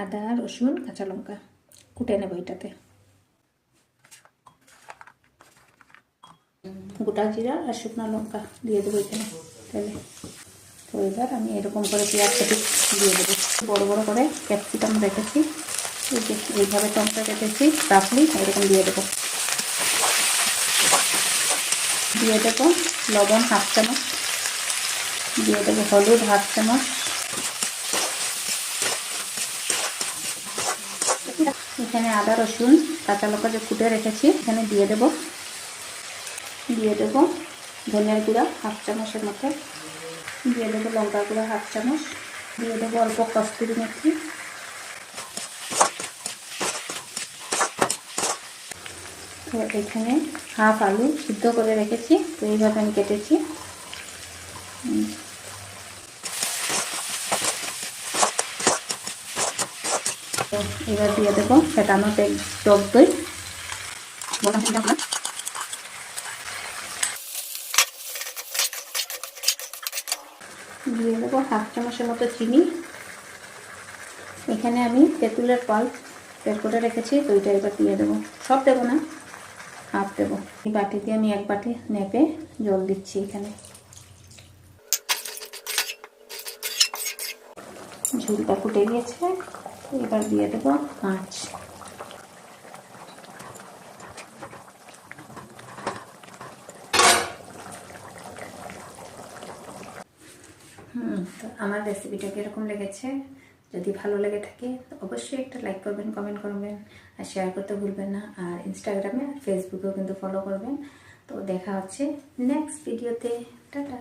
আদা রসুন কাঁচা লঙ্কা কুটে নেব এটাতে। গোটা জিরা আর শুকনো লঙ্কা দিয়ে দেবো এখানে তাহলে। তো এবার আমি এরকম করে পেঁয়াজ কেটে দিয়ে দেবো। বড় বড় করে ক্যাপসিকাম রেখেছি, এই যে এইভাবে টমেটো কেটেছি রাখলি এরকম দিয়ে দেবো। দিয়ে দেবো লবণ হাফ চামচ, দিয়ে দেবো হলুদ হাফ চামচ, এখানে আদা রসুন কাঁচা লঙ্কা যে কুটে রেখেছি এখানে দিয়ে দেবো। দিয়ে দেবো ধনিয়ার গুঁড়া হাফ চামচের মতো, দিয়ে দেবো লঙ্কার গুঁড়া হাফ চামচ, দিয়ে দেবো অল্প কস্তুরি মেথি, তো এখানে হাফ আলু সিদ্ধ করে রেখেছি, তো এইভাবে আমি কেটেছি। তো এবার দিয়ে দেবো ফেটানো টক দই, দিয়ে দেবো হাফ চামচের মতো চিনি। এখানে আমি তেঁতুলের পাল্প বের করে রেখেছি, তো ওইটা এবার দিয়ে দেবো। সব দেবো না, হাফ দেবো। এই বাটি দিয়ে আমি এক বাটি নেপে জল দিচ্ছি এখানে। ঝুলটা ফুটে গিয়েছে, এবার দিয়ে দেবো মাছ। তো আমার রেসিপিটা কীরকম লেগেছে, যদি ভালো লেগে থাকে তো অবশ্যই একটা লাইক করবেন, কমেন্ট করবেন আর শেয়ার করতে ভুলবেন না। আর ইনস্টাগ্রামে আর ফেসবুকেও কিন্তু ফলো করবেন। তো দেখা হচ্ছে নেক্সট ভিডিওতে। টাটা।